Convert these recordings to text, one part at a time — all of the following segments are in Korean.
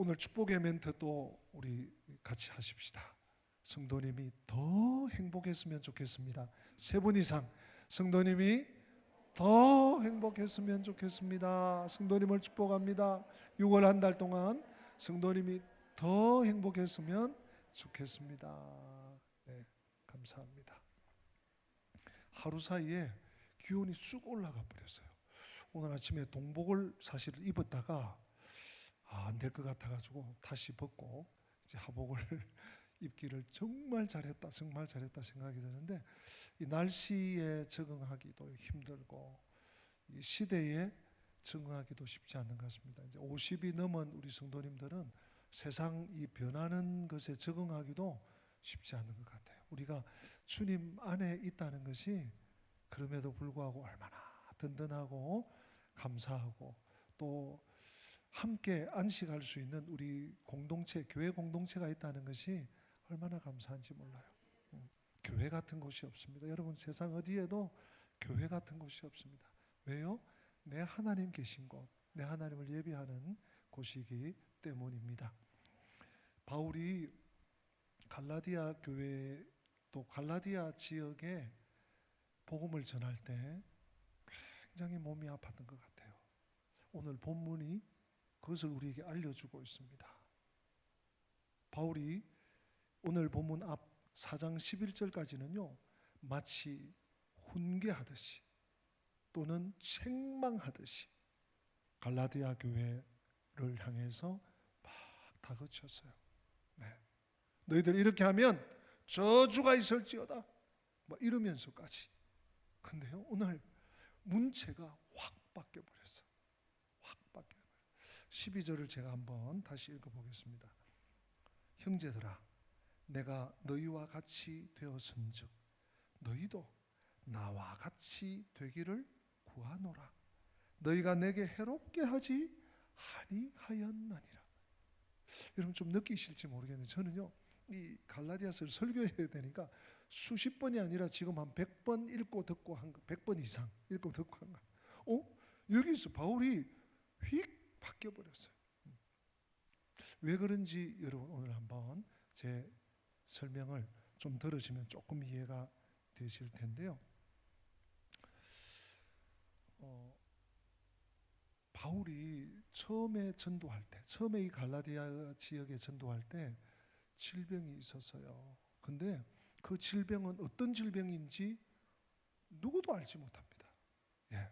오늘 축복의 멘트 또 우리 같이 하십시다. 성도님이 더 행복했으면 좋겠습니다. 3분 이상 성도님이 더 행복했으면 좋겠습니다. 성도님을 축복합니다. 6월 한 달 동안 성도님이 더 행복했으면 좋겠습니다. 네, 감사합니다. 하루 사이에 기온이 쑥 올라가 버렸어요. 오늘 아침에 동복을 사실 입었다가 안 될 것 같아가지고 다시 벗고 이제 하복을 입기를 정말 잘했다 생각이 드는데, 이 날씨에 적응하기도 힘들고 이 시대에 적응하기도 쉽지 않은 것 같습니다. 이제 50이 넘은 우리 성도님들은 세상 이 변하는 것에 적응하기도 쉽지 않은 것 같아요. 우리가 주님 안에 있다는 것이 그럼에도 불구하고 얼마나 든든하고 감사하고 또 함께 안식할 수 있는 우리 공동체, 교회 공동체가 있다는 것이 얼마나 감사한지 몰라요. 교회 같은 곳이 없습니다. 여러분, 세상 어디에도 교회 같은 곳이 없습니다. 왜요? 내 하나님 계신 곳, 내 하나님을 예배하는 곳이기 때문입니다. 바울이 갈라디아 교회 또 갈라디아 지역에 복음을 전할 때 굉장히 몸이 아팠던 것 같아요. 오늘 본문이 그것을 우리에게 알려주고 있습니다. 바울이 오늘 본문 앞 4장 11절까지는요 마치 훈계하듯이 또는 책망하듯이 갈라디아 교회를 향해서 막 다그쳤어요. 네. 너희들 이렇게 하면 저주가 있을지어다 뭐 이러면서까지. 근데요 오늘 문체가 확 바뀌어버렸어요. 확 바뀌어버렸어요. 12절을 제가 한번 다시 읽어보겠습니다. 형제들아, 내가 너희와 같이 되었은즉 너희도 나와 같이 되기를 구하노라. 너희가 내게 해롭게 하지 아니하였나니라. 여러분 좀 느끼실지 모르겠는데 저는요 이 갈라디아서를 설교해야 되니까 수십 번이 아니라 지금 한 100번 읽고 듣고 한 거, 100번 이상 읽고 듣고 한 거. 여기서 바울이 휙 바뀌어 버렸어요. 왜 그런지 여러분 오늘 한번 제 설명을 좀 들으시면 조금 이해가 되실 텐데요. 바울이 처음에 전도할 때, 처음에 이 갈라디아 지역에 전도할 때 질병이 있었어요. 근데 그 질병은 어떤 질병인지 누구도 알지 못합니다. 예.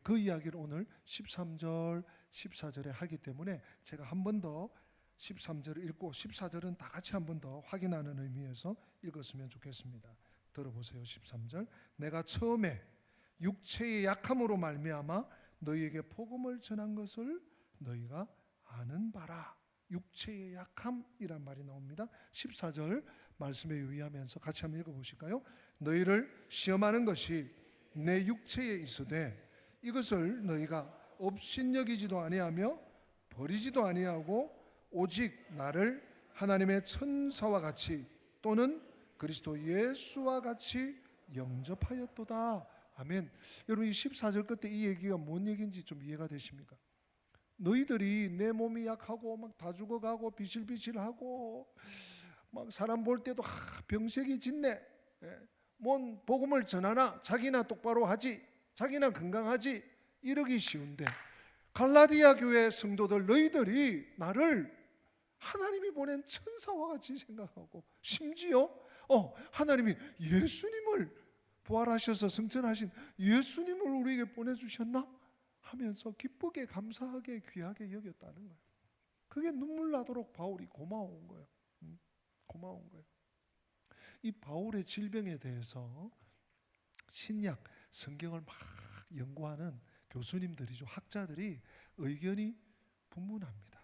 그 이야기를 오늘 13절, 14절에 하기 때문에 제가 한 번 더 13절을 읽고 14절은 다 같이 한 번 더 확인하는 의미에서 읽었으면 좋겠습니다. 들어보세요. 13절. 내가 처음에 육체의 약함으로 말미암아 너희에게 복음을 전한 것을 너희가 아는 바라. 육체의 약함이란 말이 나옵니다. 14절 말씀에 유의하면서 같이 한번 읽어보실까요? 너희를 시험하는 것이 내 육체에 있으되 이것을 너희가 업신여기지도 아니하며 버리지도 아니하고 오직 나를 하나님의 천사와 같이 또는 그리스도 예수와 같이 영접하였도다. 아멘. 여러분 이 14절 끝에 이 얘기가 뭔 얘기인지 좀 이해가 되십니까? 너희들이 내 몸이 약하고 막 다 죽어가고 비실비실하고 막 사람 볼 때도 병색이 짙네. 뭔 복음을 전하나 자기나 똑바로 하지, 자기나 건강하지 이러기 쉬운데 갈라디아 교회 성도들 너희들이 나를 하나님이 보낸 천사와 같이 생각하고 심지어 하나님이 예수님을 부활하셔서 승천하신 예수님을 우리에게 보내주셨나 하면서 기쁘게 감사하게 귀하게 여겼다는 거예요. 그게 눈물 나도록 바울이 고마운 거예요. 고마운 거예요. 이 바울의 질병에 대해서 신약 성경을 막 연구하는 교수님들이죠, 학자들이 의견이 분분합니다.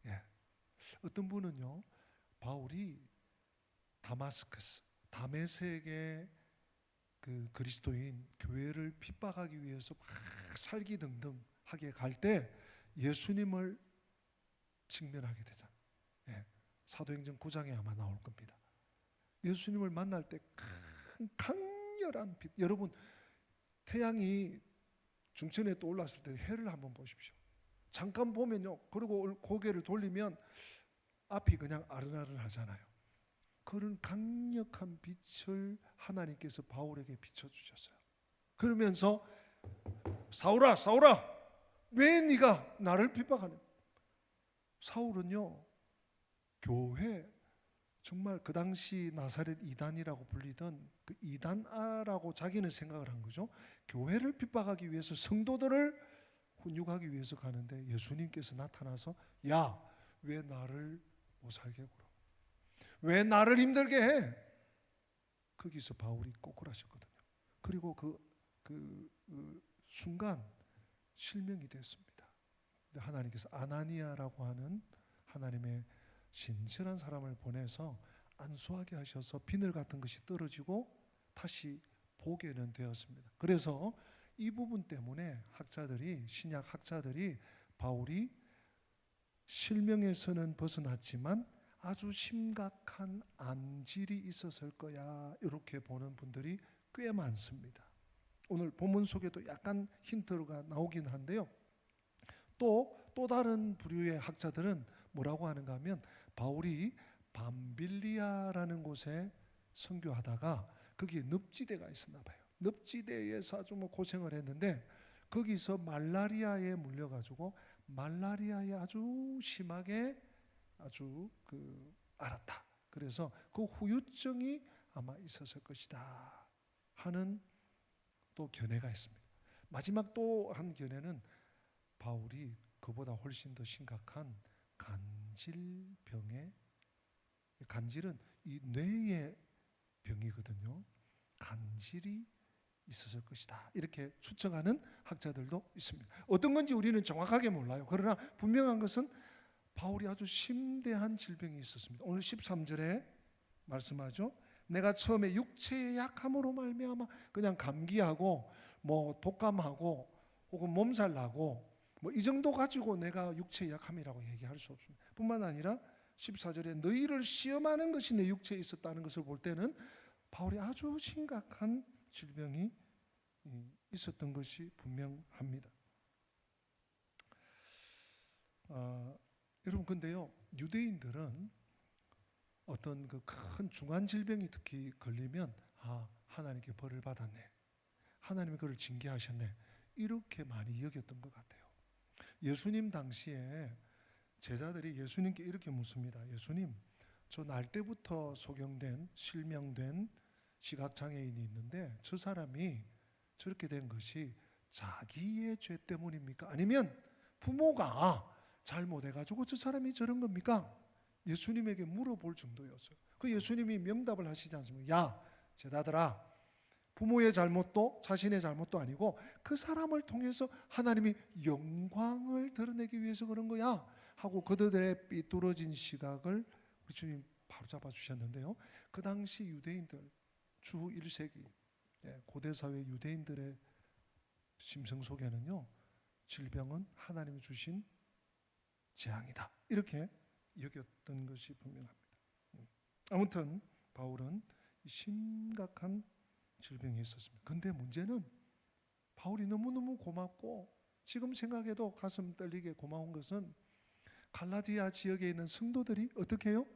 예. 어떤 분은요, 바울이 다마스커스, 다메섹의 그 그리스도인 교회를 핍박하기 위해서 막 살기등등하게 갈 때 예수님을 직면하게 되잖아요. 예. 사도행전 9장에 아마 나올 겁니다. 예수님을 만날 때 큰 강렬한 빛. 여러분 태양이 중천에 또 올랐을 때 해를 한번 보십시오. 잠깐 보면요. 그리고 고개를 돌리면 앞이 그냥 아른아른하잖아요. 그런 강력한 빛을 하나님께서 바울에게 비춰주셨어요. 그러면서 사울아, 사울아, 왜 네가 나를 핍박하냐? 사울은요, 교회, 정말 그 당시 나사렛 이단이라고 불리던 그 이단아라고 자기는 생각을 한 거죠. 교회를 핍박하기 위해서, 성도들을 훈육하기 위해서 가는데 예수님께서 나타나서 야, 왜 나를 못 살게 굴어? 왜 나를 힘들게 해? 거기서 바울이 꼬꾸라졌거든요. 그리고 그 순간 실명이 됐습니다. 근데 하나님께서 아나니아라고 하는 하나님의 신실한 사람을 보내서 안수하게 하셔서 비늘 같은 것이 떨어지고 다시 보게는 되었습니다. 그래서 이 부분 때문에 학자들이, 신약 학자들이 바울이 실명에서는 벗어났지만 아주 심각한 암질이 있었을 거야, 이렇게 보는 분들이 꽤 많습니다. 오늘 본문 속에도 약간 힌트가 나오긴 한데요. 또 다른 부류의 학자들은 뭐라고 하는가 하면 바울이 밤빌리아라는 곳에 선교하다가 거기에 늪지대가 있었나 봐요. 늪지대에서 아주 고생을 했는데 거기서 말라리아에 물려가지고 말라리아에 아주 심하게 아주 앓았다. 그래서 그 후유증이 아마 있었을 것이다 하는 또 견해가 있습니다. 마지막 또 한 견해는 바울이 그보다 훨씬 더 심각한 간질병에, 간질은 이 뇌의 병이거든요. 간질이 있었을 것이다, 이렇게 추측하는 학자들도 있습니다. 어떤 건지 우리는 정확하게 몰라요. 그러나 분명한 것은 바울이 아주 심대한 질병이 있었습니다. 오늘 13절에 말씀하죠. 내가 처음에 육체의 약함으로 말미암아 그냥 감기하고 독감하고 혹은 몸살 나고 이 정도 가지고 내가 육체의 약함이라고 얘기할 수 없습니다. 뿐만 아니라 14절에 너희를 시험하는 것이 내 육체에 있었다는 것을 볼 때는 바울이 아주 심각한 질병이 있었던 것이 분명합니다. 여러분, 근데요, 유대인들은 어떤 그 큰 중한 질병이 특히 걸리면 하나님께 벌을 받았네, 하나님이 그를 징계하셨네, 이렇게 많이 여겼던 것 같아요. 예수님 당시에 제자들이 예수님께 이렇게 묻습니다. 예수님, 저 날 때부터 소경된, 실명된 시각장애인이 있는데 저 사람이 저렇게 된 것이 자기의 죄 때문입니까? 아니면 부모가 잘못해가지고 저 사람이 저런 겁니까? 예수님에게 물어볼 정도였어요. 그 예수님이 명답을 하시지 않습니까? 야, 제자들아, 부모의 잘못도 자신의 잘못도 아니고 그 사람을 통해서 하나님이 영광을 드러내기 위해서 그런 거야 하고 그들의 삐뚤어진 시각을 우리 주님 바로 잡아주셨는데요. 그 당시 유대인들 주 1세기 고대 사회 유대인들의 심성 속에는요, 질병은 하나님이 주신 재앙이다, 이렇게 여겼던 것이 분명합니다. 아무튼 바울은 심각한 질병이 있었습니다. 근데 문제는 바울이 너무너무 고맙고 지금 생각해도 가슴 떨리게 고마운 것은 갈라디아 지역에 있는 성도들이 어떻게 해요?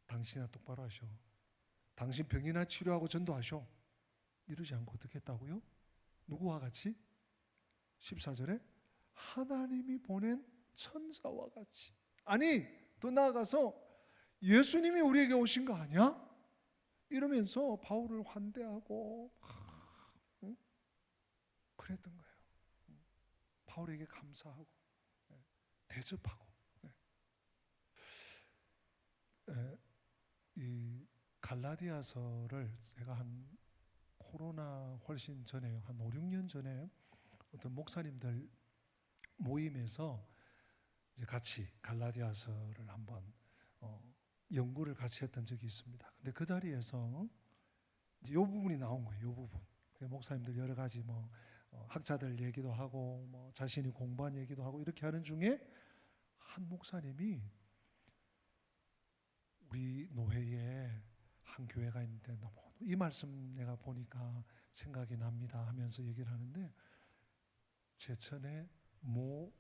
당신이나 똑바로 하셔, 당신 병이나 치료하고 전도하셔, 이러지 않고 어떻게 했다고요? 누구와 같이? 14절에 하나님이 보낸 천사와 같이, 아니 더 나아가서 예수님이 우리에게 오신 거 아니야? 이러면서 바울을 환대하고 그랬던 거예요. 바울에게 감사하고 대접하고. 이 갈라디아서를 제가 한 코로나 훨씬 전에요, 한 5, 6년 전에 어떤 목사님들 모임에서 이제 같이 갈라디아서를 한번 연구를 같이 했던 적이 있습니다. 근데 그 자리에서 이제 이 부분이 나온 거예요. 이 부분. 목사님들 여러 가지 학자들 얘기도 하고 자신이 공부한 얘기도 하고 이렇게 하는 중에 한 목사님이 우리 노회에 한 교회가 있는데 너무 이 말씀 내가 보니까 생각이 납니다 하면서 얘기를 하는데 제천의 모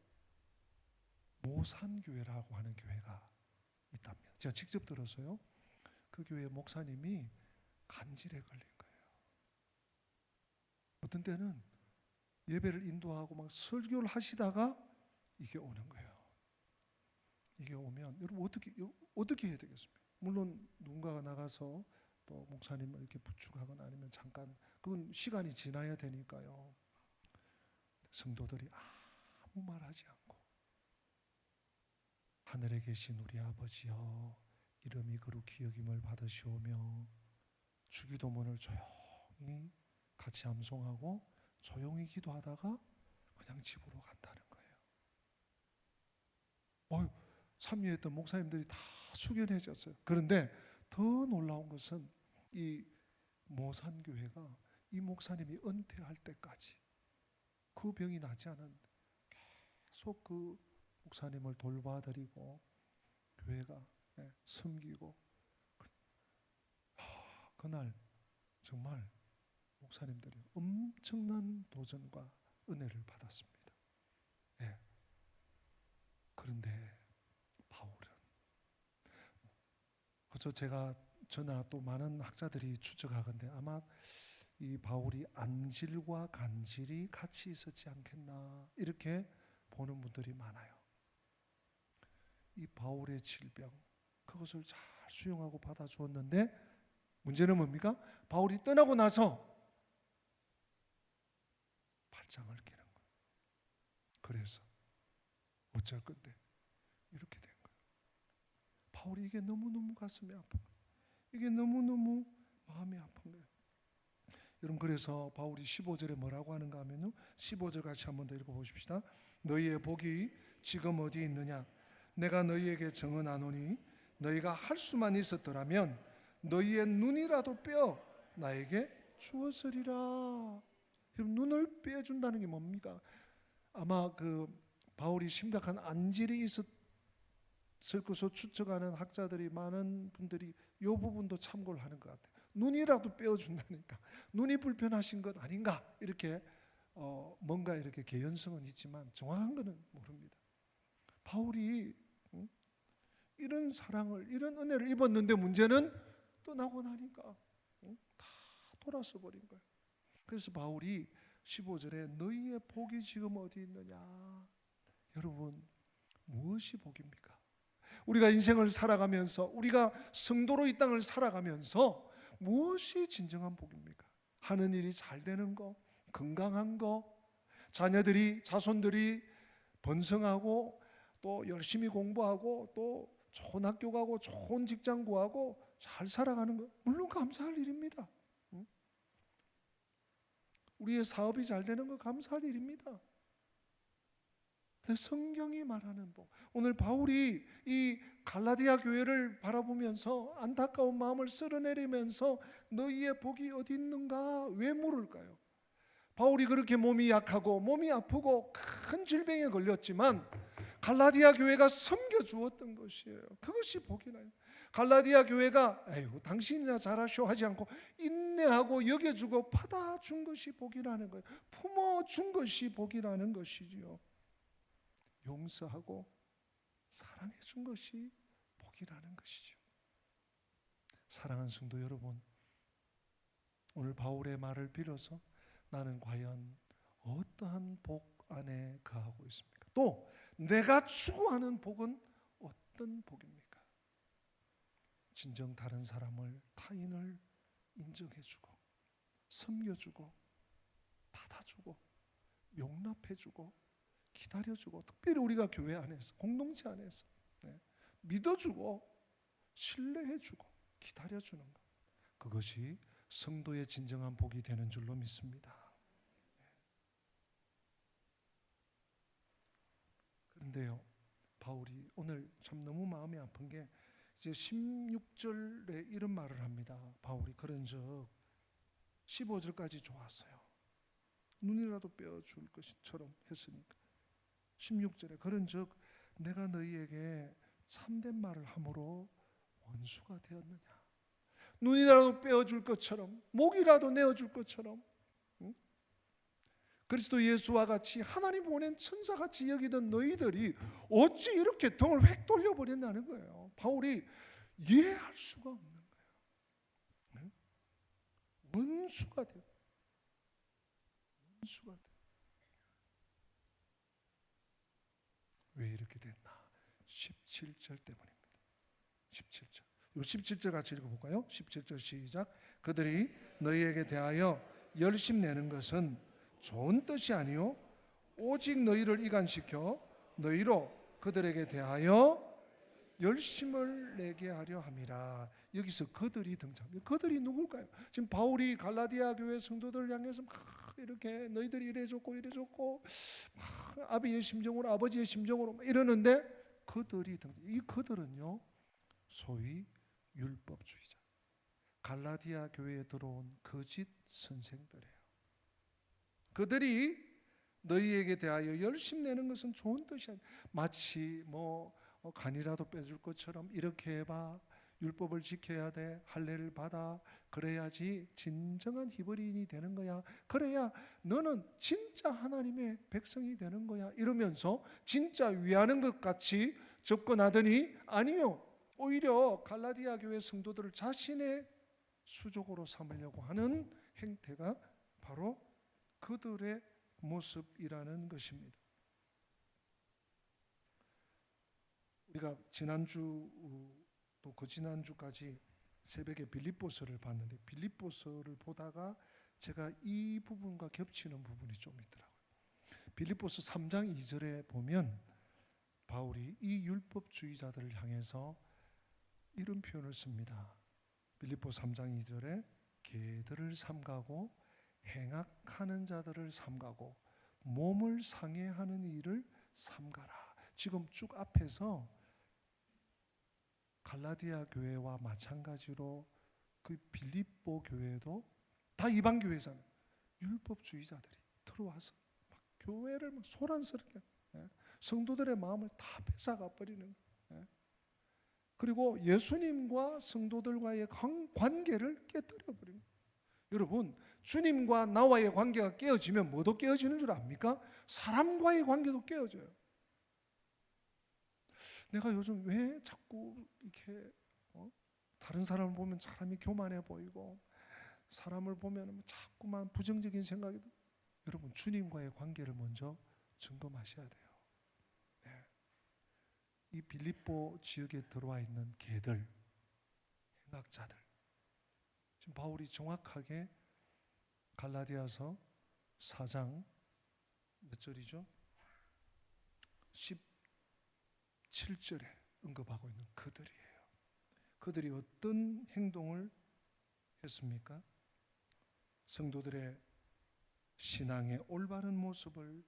모산교회라고 하는 교회가 있답니다. 제가 직접 들었어요. 그 교회 목사님이 간질에 걸린 거예요. 어떤 때는 예배를 인도하고 막 설교를 하시다가 이게 오는 거예요. 이게 오면 여러분 어떻게 해야 되겠습니까? 물론 누군가가 나가서 또 목사님을 이렇게 부축하거나 아니면 잠깐, 그건 시간이 지나야 되니까요. 성도들이 아무 말하지 않고 하늘에 계신 우리 아버지여 이름이 거룩히 여김을 받으시오며 주기도문을 조용히 같이 암송하고 조용히 기도하다가 그냥 집으로 간다는 거예요. 참여했던 목사님들이 다 숙연해졌어요. 그런데 더 놀라운 것은 이 모산교회가 이 목사님이 은퇴할 때까지 그 병이 나지 않았는데 계속 그 목사님을 돌봐드리고 교회가 섬기고, 그날 정말 목사님들이 엄청난 도전과 은혜를 받았습니다. 그런데 바울은, 그래서 저나 또 많은 학자들이 추측하건대 아마 이 바울이 안질과 간질이 같이 있었지 않겠나 이렇게 보는 분들이 많아요. 이 바울의 질병, 그것을 잘 수용하고 받아주었는데 문제는 뭡니까? 바울이 떠나고 나서 발장을 끼는 거예요. 그래서 어쩔 건데 이렇게 된 거예요. 바울이 이게 너무너무 가슴이 아픈 거예요. 이게 너무너무 마음이 아픈 거예요. 여러분, 그래서 바울이 15절에 뭐라고 하는가 하면요, 15절 같이 한번 더 읽어보십시다. 너희의 복이 지금 어디 있느냐? 내가 너희에게 정언하노니 너희가 할 수만 있었더라면 너희의 눈이라도 빼어 나에게 주었으리라. 여러분, 눈을 빼준다는 게 뭡니까? 아마 그 바울이 심각한 안질이 있었을 것으로 추측하는 학자들이, 많은 분들이 이 부분도 참고를 하는 것 같아요. 눈이라도 빼어준다니까 눈이 불편하신 것 아닌가, 이렇게 뭔가 이렇게 개연성은 있지만 정확한 것은 모릅니다. 바울이 이런 사랑을, 이런 은혜를 입었는데 문제는 떠나고 나니까 다 돌아서 버린 거예요. 그래서 바울이 15절에 너희의 복이 지금 어디 있느냐? 여러분, 무엇이 복입니까? 우리가 인생을 살아가면서, 우리가 성도로 이 땅을 살아가면서 무엇이 진정한 복입니까? 하는 일이 잘 되는 거, 건강한 거, 자손들이 번성하고 또 열심히 공부하고 또 좋은 학교 가고 좋은 직장 구하고 잘 살아가는 거, 물론 감사할 일입니다. 우리의 사업이 잘 되는 거 감사할 일입니다. 성경이 말하는 복, 오늘 바울이 이 갈라디아 교회를 바라보면서 안타까운 마음을 쓸어내리면서 너희의 복이 어디 있는가 왜 물을까요? 바울이 그렇게 몸이 약하고 몸이 아프고 큰 질병에 걸렸지만 갈라디아 교회가 섬겨주었던 것이에요. 그것이 복이나요. 갈라디아 교회가 아이고 당신이나 잘하시오 하지 않고 인내하고 여겨주고 받아준 것이 복이라는 거예요. 품어준 것이 복이라는 것이지요. 용서하고 사랑해 준 것이 복이라는 것이죠. 사랑하는 성도 여러분, 오늘 바울의 말을 빌어서 나는 과연 어떠한 복 안에 거하고 있습니까? 또 내가 추구하는 복은 어떤 복입니까? 진정 다른 사람을, 타인을 인정해주고 섬겨주고 받아주고 용납해주고 기다려주고, 특별히 우리가 교회 안에서, 공동체 안에서 믿어주고 신뢰해주고 기다려주는 것, 그것이 성도의 진정한 복이 되는 줄로 믿습니다. 그런데요, 바울이 오늘 참 너무 마음이 아픈 게 이제 16절에 이런 말을 합니다. 바울이 그런즉 15절까지 좋았어요. 눈이라도 빼어줄 것처럼 했으니까 16절에 그런즉 내가 너희에게 참된 말을 함으로 원수가 되었느냐? 눈이라도 빼어줄 것처럼, 목이라도 내어줄 것처럼, 그리스도 예수와 같이 하나님 보낸 천사같이 여기던 너희들이 어찌 이렇게 등을 획 돌려버렸냐는 거예요. 바울이 이해할 수가 없는 거예요. 원수가 돼요. 원수가 돼요. 왜 이렇게 됐나? 17절 때문입니다. 17절. 17절 같이 읽어볼까요? 17절 시작. 그들이 너희에게 대하여 열심 내는 것은 좋은 뜻이 아니요 오직 너희를 이간시켜 너희로 그들에게 대하여 열심을 내게 하려 함이라. 여기서 그들이 등장합니다. 그들이 누굴까요? 지금 바울이 갈라디아 교회 성도들을 향해서 막 이렇게 너희들이 이래줬고 이래줬고 막 아비의 심정으로 아버지의 심정으로 막 이러는데 그들이 등장. 이 그들은요 소위 율법주의자, 갈라디아 교회에 들어온 거짓 선생들이에요. 그들이 너희에게 대하여 열심 내는 것은 좋은 뜻이 아니야. 마치 뭐 간이라도 빼줄 것처럼 이렇게 해봐, 율법을 지켜야 돼, 할례를 받아, 그래야지 진정한 히브리인이 되는 거야, 그래야 너는 진짜 하나님의 백성이 되는 거야, 이러면서 진짜 위하는 것 같이 접근하더니 아니요, 오히려 갈라디아 교회 성도들을 자신의 수족으로 삼으려고 하는 행태가 바로 그들의 모습이라는 것입니다. 우리가 지난주 또 그 지난주까지 새벽에 빌립보서를 봤는데 빌립보서를 보다가 제가 이 부분과 겹치는 부분이 좀 있더라고요. 빌립보서 3장 2절에 보면 바울이 이 율법주의자들을 향해서 이런 표현을 씁니다. 빌립보 3장 2절에 개들을 삼가고 행악하는 자들을 삼가고 몸을 상해하는 일을 삼가라. 지금 쭉 앞에서 갈라디아 교회와 마찬가지로 그 빌립보 교회도 다 이방 교회잖아요. 율법주의자들이 들어와서 막 교회를 막 소란스럽게 성도들의 마음을 다 뺏어가 버리는 거예요. 그리고 예수님과 성도들과의 관계를 깨뜨려 버립니다. 여러분, 주님과 나와의 관계가 깨어지면 뭐도 깨어지는 줄 압니까? 사람과의 관계도 깨어져요. 내가 요즘 왜 자꾸 이렇게 다른 사람을 보면 사람이 교만해 보이고 사람을 보면 자꾸만 부정적인 생각이 들어요. 여러분, 주님과의 관계를 먼저 점검하셔야 돼요. 네. 이 빌립보 지역에 들어와 있는 개들, 행악자들, 지금 바울이 정확하게 갈라디아서 4장 몇 절이죠? 17절에 언급하고 있는 그들이에요. 그들이 어떤 행동을 했습니까? 성도들의 신앙의 올바른 모습을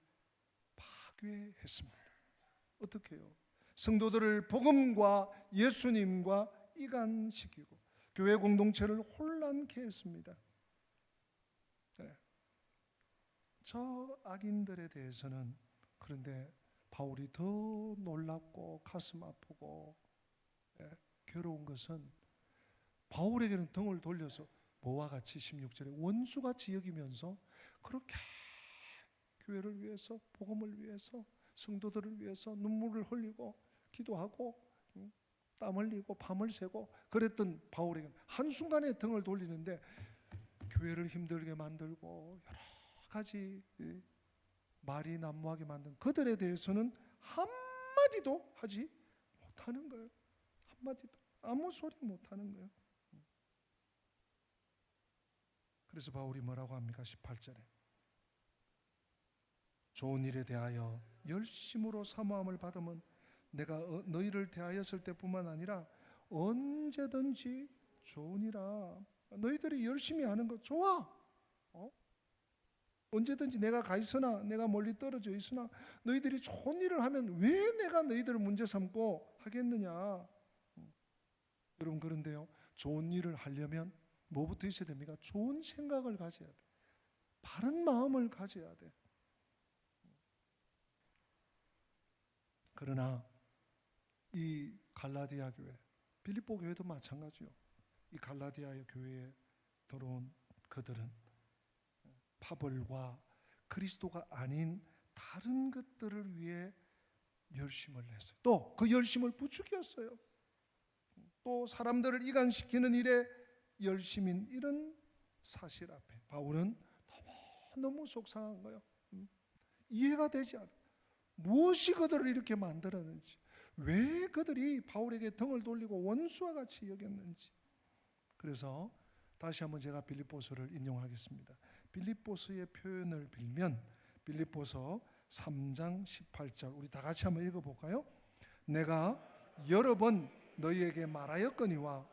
파괴했습니다. 어떻게 해요? 성도들을 복음과 예수님과 이간시키고 교회 공동체를 혼란케 했습니다. 네. 저 악인들에 대해서는 그런데 바울이 더 놀랍고 가슴 아프고 괴로운 것은 바울에게는 등을 돌려서 뭐와 같이 16절에 원수같이 여기면서 그렇게 교회를 위해서, 복음을 위해서, 성도들을 위해서 눈물을 흘리고 기도하고 땀 흘리고 밤을 새고 그랬던 바울에게는 한순간에 등을 돌리는데 교회를 힘들게 만들고 여러 가지 말이 난무하게 만든 그들에 대해서는 한마디도 하지 못하는 거예요. 한마디도, 아무 소리 못하는 거예요. 그래서 바울이 뭐라고 합니까? 18절에 좋은 일에 대하여 열심으로 사모함을 받으면 내가 너희를 대하였을 때뿐만 아니라 언제든지 좋으니라. 너희들이 열심히 하는 거 좋아. 언제든지 내가 가 있으나 내가 멀리 떨어져 있으나 너희들이 좋은 일을 하면 왜 내가 너희들을 문제 삼고 하겠느냐. 여러분, 그런데요, 좋은 일을 하려면 뭐부터 있어야 됩니까? 좋은 생각을 가져야 돼. 바른 마음을 가져야 돼. 그러나 이 갈라디아 교회, 빌립보 교회도 마찬가지요. 이 갈라디아 교회에 들어온 그들은 파벌과 그리스도가 아닌 다른 것들을 위해 열심을 냈어요. 또 그 열심을 부추겼어요. 또 사람들을 이간시키는 일에 열심인 이런 사실 앞에 바울은 너무 속상한 거예요. 이해가 되지 않아요. 무엇이 그들을 이렇게 만들었는지, 왜 그들이 바울에게 등을 돌리고 원수와 같이 여겼는지. 그래서 다시 한번 제가 빌립보서를 인용하겠습니다. 빌립보서의 표현을 빌면 빌립보서 3장 18절 우리 다 같이 한번 읽어볼까요? 내가 여러 번 너희에게 말하였거니와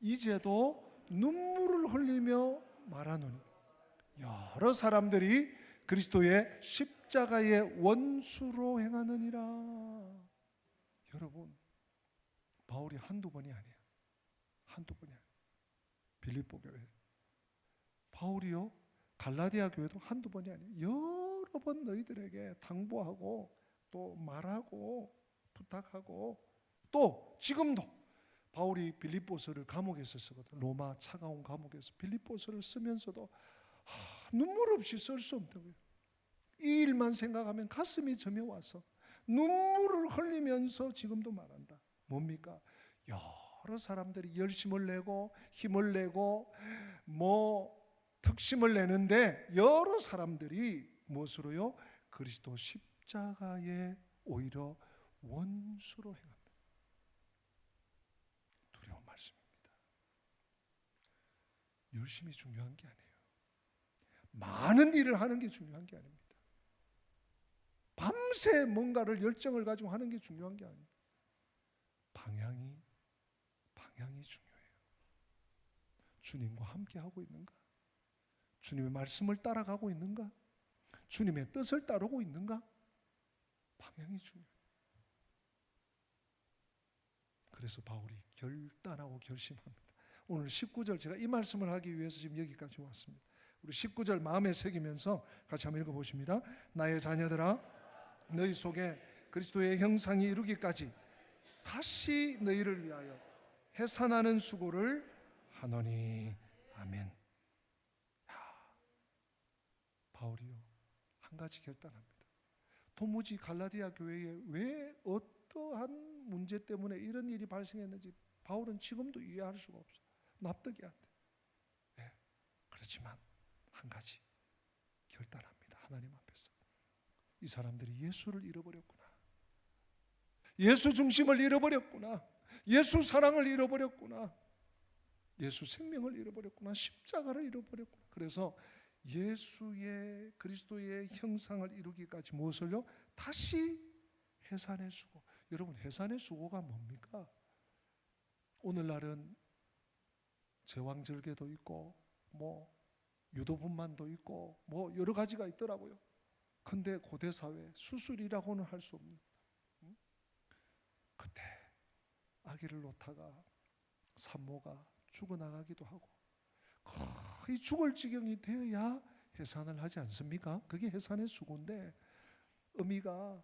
이제도 눈물을 흘리며 말하노니 여러 사람들이 그리스도의 십자가의 원수로 행하느니라. 여러분, 바울이 한두 번이 아니에요. 한두 번이 아니에요. 빌립보 교회, 바울이요 갈라디아 교회도 한두 번이 아니에요. 여러 번 너희들에게 당부하고 또 말하고 부탁하고, 또 지금도 바울이 빌립보서를 감옥에서 쓰거든. 로마 차가운 감옥에서 빌립보서를 쓰면서도 눈물 없이 쓸 수 없다고요. 이 일만 생각하면 가슴이 저며와서 눈물을 흘리면서 지금도 말한다. 뭡니까? 여러 사람들이 열심을 내고 힘을 내고 특심을 내는데 여러 사람들이 무엇으로요? 그리스도 십자가에 오히려 원수로 행한다. 두려운 말씀입니다. 열심이 중요한 게 아니에요. 많은 일을 하는 게 중요한 게 아닙니다. 밤새 뭔가를 열정을 가지고 하는 게 중요한 게 아닙니다. 방향이 중요해요. 주님과 함께 하고 있는가? 주님의 말씀을 따라가고 있는가? 주님의 뜻을 따르고 있는가? 방향이 중요해요. 그래서 바울이 결단하고 결심합니다. 오늘 19절 제가 이 말씀을 하기 위해서 지금 여기까지 왔습니다. 우리 19절 마음에 새기면서 같이 한번 읽어보십니다. 나의 자녀들아, 너희 속에 그리스도의 형상이 이루기까지 다시 너희를 위하여 해산하는 수고를 하노니. 아멘. 바울이요 한 가지 결단합니다. 도무지 갈라디아 교회에 왜 어떠한 문제 때문에 이런 일이 발생했는지 바울은 지금도 이해할 수가 없어요. 납득이 안 돼요. 네. 그렇지만 한 가지 결단합니다. 하나님 앞에서 이 사람들이 예수를 잃어버렸구나. 예수 중심을 잃어버렸구나. 예수 사랑을 잃어버렸구나. 예수 생명을 잃어버렸구나. 십자가를 잃어버렸구나. 그래서 예수의 그리스도의 형상을 이루기까지 무엇을요? 다시 해산의 수고. 여러분, 해산의 수고가 뭡니까? 오늘날은 제왕절개도 있고 유도분만도 있고 여러 가지가 있더라고요. 근데 고대 사회 수술이라고는 할 수 없는. 그때 아기를 놓다가 산모가 죽어나가기도 하고 거의 죽을 지경이 되어야 해산을 하지 않습니까? 그게 해산의 수고인데, 어미가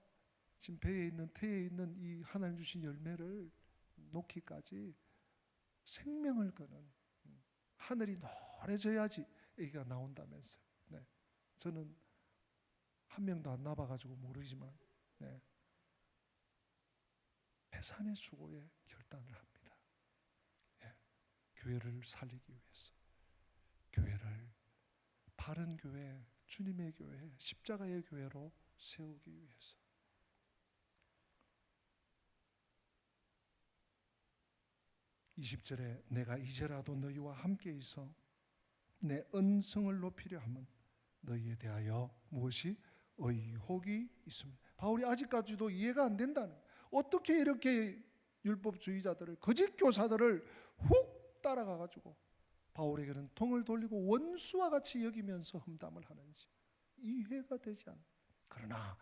지금 배에 있는 태에 있는 이 하나님 주신 열매를 놓기까지 생명을 거는, 하늘이 노래져야지 아기가 나온다면서요. 네. 저는 한 명도 안 나봐가지고 모르지만 해산의 수고에 결단을 합니다. 교회를 살리기 위해서, 교회를 바른 교회, 주님의 교회, 십자가의 교회로 세우기 위해서. (20절에) 내가 이제라도 너희와 함께 있어 내 언성을 높이려 함은 너희에 대하여 무엇이 의혹이 있습니다. 바울이 아직까지도 이해가 안 된다는 거예요. 어떻게 이렇게 율법주의자들을, 거짓 교사들을 훅 따라가가지고 바울에게는 등을 돌리고 원수와 같이 여기면서 험담을 하는지 이해가 되지 않아요. 그러나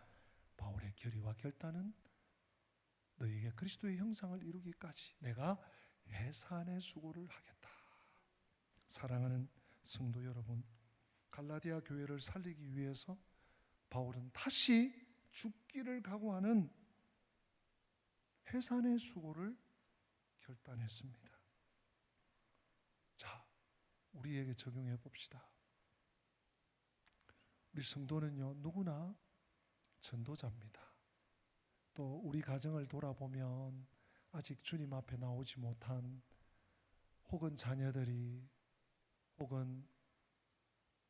바울의 결의와 결단은 너희에게 그리스도의 형상을 이루기까지 내가 해산의 수고를 하겠다. 사랑하는 성도 여러분, 갈라디아 교회를 살리기 위해서 바울은 다시 죽기를 각오하는 해산의 수고를 결단했습니다. 자, 우리에게 적용해 봅시다. 우리 성도는요, 누구나 전도자입니다. 또 우리 가정을 돌아보면 아직 주님 앞에 나오지 못한 혹은 자녀들이 혹은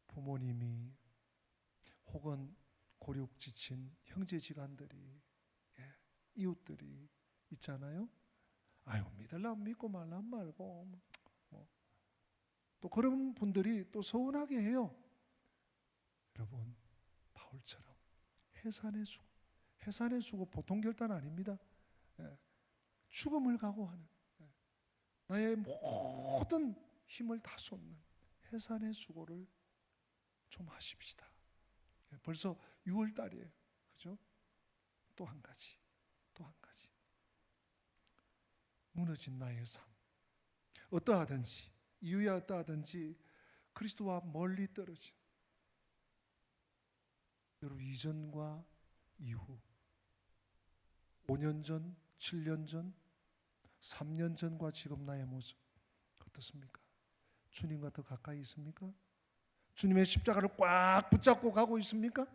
부모님이 혹은 고륙 지친 형제지간들이, 이웃들이 있잖아요. 아유, 믿으려면 믿고 말라면 말고, 또 그런 분들이 또 서운하게 해요. 여러분, 바울처럼 해산의 수고 보통 결단 아닙니다. 죽음을 각오하는, 나의 모든 힘을 다 쏟는 해산의 수고를 좀 하십시다. 벌써 6월 달이에요. 그죠? 또 한 가지. 무너진 나의 삶. 어떠하든지, 이유야 어떠하든지 그리스도와 멀리 떨어진, 여러분, 이전과 이후, 5년 전, 7년 전, 3년 전과 지금 나의 모습 어떻습니까? 주님과 더 가까이 있습니까? 주님의 십자가를 꽉 붙잡고 가고 있습니까?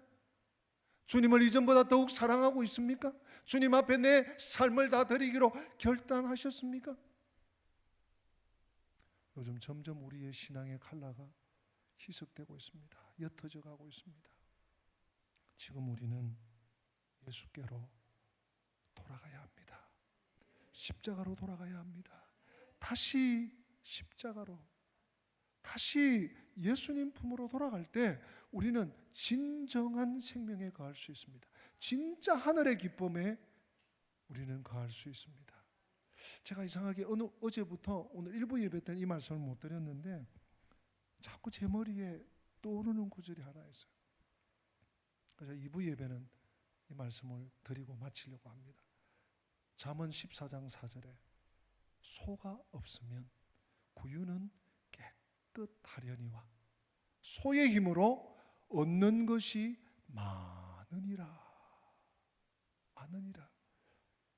주님을 이전보다 더욱 사랑하고 있습니까? 주님 앞에 내 삶을 다 드리기로 결단하셨습니까? 요즘 점점 우리의 신앙의 컬러가 희석되고 있습니다. 옅어져 가고 있습니다. 지금 우리는 예수께로 돌아가야 합니다. 십자가로 돌아가야 합니다. 다시 십자가로, 다시 예수님 품으로 돌아갈 때 우리는 진정한 생명에 거할 수 있습니다. 진짜 하늘의 기쁨에 우리는 거할 수 있습니다. 제가 이상하게 어제부터 오늘 일부 예배 때는 이 말씀을 못 드렸는데 자꾸 제 머리에 떠오르는 구절이 하나 있어요. 그래서 2부 예배는 이 말씀을 드리고 마치려고 합니다. 잠언 14장 4절에 소가 없으면 구유는 깨끗하려니와 소의 힘으로 얻는 것이 많으니라.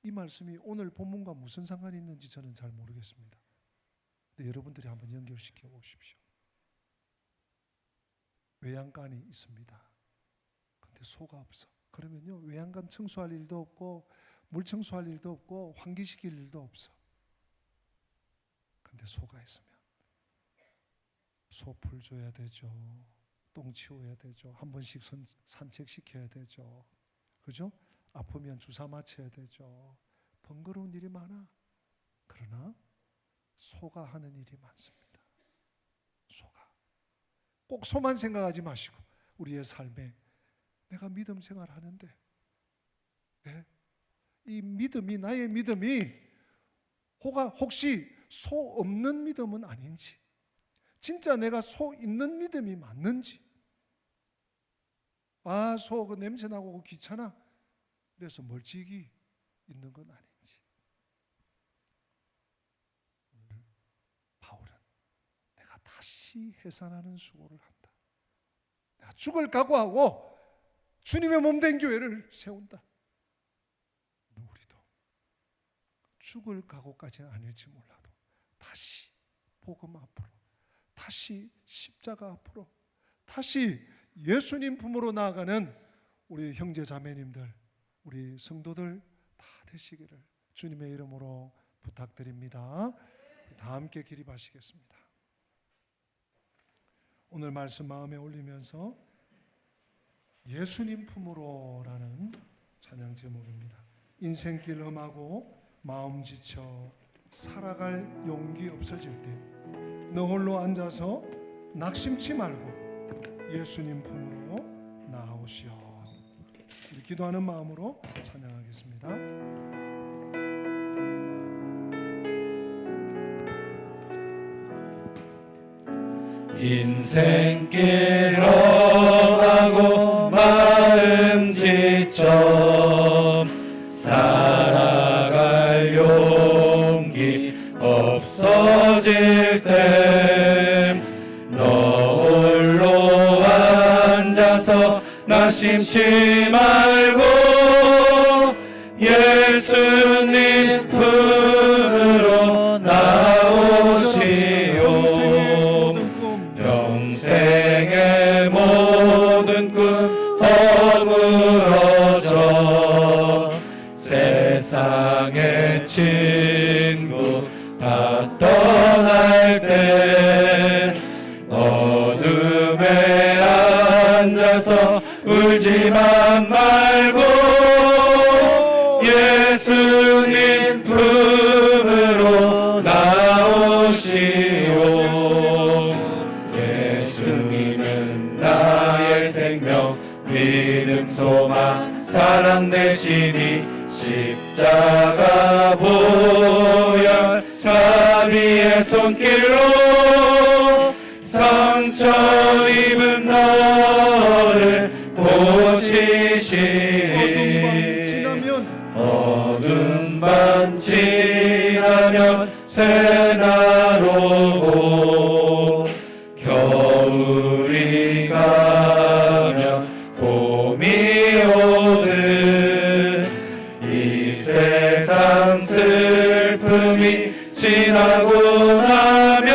이 말씀이 오늘 본문과 무슨 상관이 있는지 저는 잘 모르겠습니다. 근데 여러분들이 한번 연결시켜 보십시오. 외양간이 있습니다. 근데 소가 없어. 그러면요, 외양간 청소할 일도 없고 물 청소할 일도 없고 환기시킬 일도 없어. 근데 소가 있으면 소 풀 줘야 되죠. 똥 치워야 되죠. 한 번씩 산책시켜야 되죠. 그죠? 아프면 주사 맞춰야 되죠. 번거로운 일이 많아. 그러나 소가 하는 일이 많습니다. 소가. 꼭 소만 생각하지 마시고 우리의 삶에 내가 믿음 생활하는데 이 믿음이, 나의 믿음이 혹시 소 없는 믿음은 아닌지, 진짜 내가 소 있는 믿음이 맞는지, 소 그 냄새 나고 귀찮아 그래서 멀찍이 있는 건 아닌지. 오늘 바울은 내가 다시 해산하는 수고를 한다. 내가 죽을 각오하고 주님의 몸된 교회를 세운다. 우리도 죽을 각오까지는 아닐지 몰라도 다시 복음 앞으로, 다시 십자가 앞으로, 다시 예수님 품으로 나아가는 우리 형제 자매님들, 우리 성도들 다 되시기를 주님의 이름으로 부탁드립니다. 다 함께 기립하시겠습니다. 오늘 말씀 마음에 올리면서 예수님 품으로라는 찬양 제목입니다. 인생길 험하고 마음 지쳐 살아갈 용기 없어질 때 너 홀로 앉아서 낙심치 말고 예수님 품으로 나아오시오. 우리 기도하는 마음으로 찬양하겠습니다. 인생길 험하고 마음 지쳐 살아갈 용기 없어질 때 너 홀로 앉아서 낙심치 말고 예수님 품으로 나오시오. 평생의 모든 꿈 다 떠날 때 어둠에 앉아서 울지만 말고 예수님 품으로 나오시오. 예수님은 나의 생명 믿음 소망 사랑 되시니 십자가 보혈 자비의 손길로 상처 입은 너를 고치시리. 어둠 밤 지나면 새날 오고 겨울이 가면 봄이 오듯 이 세상 슬픔이 지나고 나면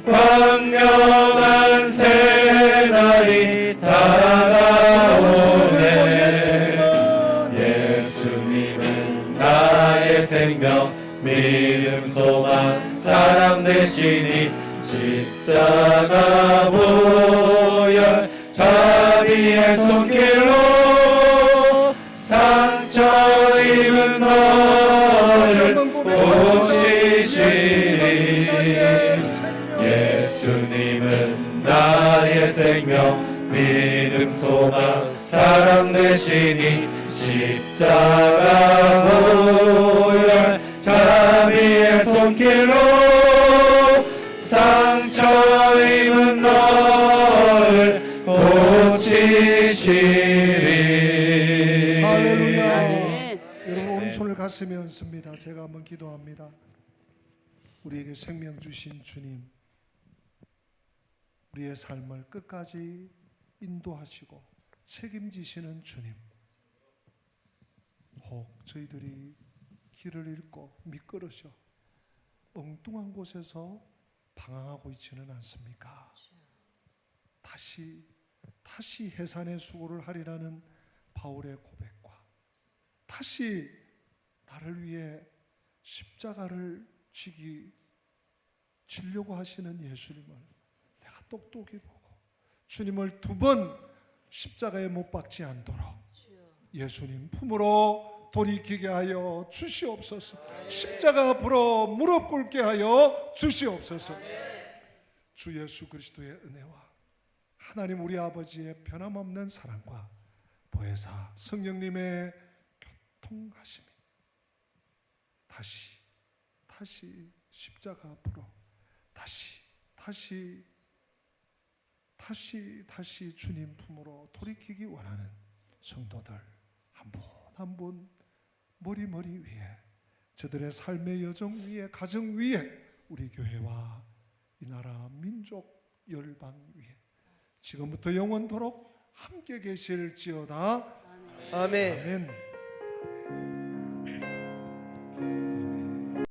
광명한 새날이 다가오네. 예수님은 나의 생명 믿음 소망 사랑 되시니 십자가 보혈 자비의 손길로 상처 입은 너를 고치시리. 예수님은 나의 생명 믿음 소망 사랑 되시니 십자가 보혈 자비의 손길로 상처 입은 너를 고치시리. 할렐루야. 여러분 오른손을 가슴에 얹습니다. 제가 한번 기도합니다. 우리에게 생명 주신 주님, 우리의 삶을 끝까지 인도하시고 책임지시는 주님, 혹 저희들이 길을 잃고 미끄러져 엉뚱한 곳에서 방황하고 있지는 않습니까? 다시 해산의 수고를 하리라는 바울의 고백과 다시 나를 위해 십자가를 지려고 하시는 예수님을 내가 똑똑히 보고 주님을 2번 십자가에 못 박지 않도록 예수님 품으로 돌이키게 하여 주시옵소서. 십자가 앞으로 무릎 꿇게 하여 주시옵소서. 주 예수 그리스도의 은혜와 하나님 우리 아버지의 변함없는 사랑과 보혜사 성령님의 교통하심이 다시 십자가 앞으로 다시 주님 품으로 돌이키기 원하는 성도들 한 분 머리 위에 저들의 삶의 여정 위에 가정 위에 우리 교회와 이 나라 민족 열방 위에 지금부터 영원토록 함께 계실지어다. 아멘. 아멘.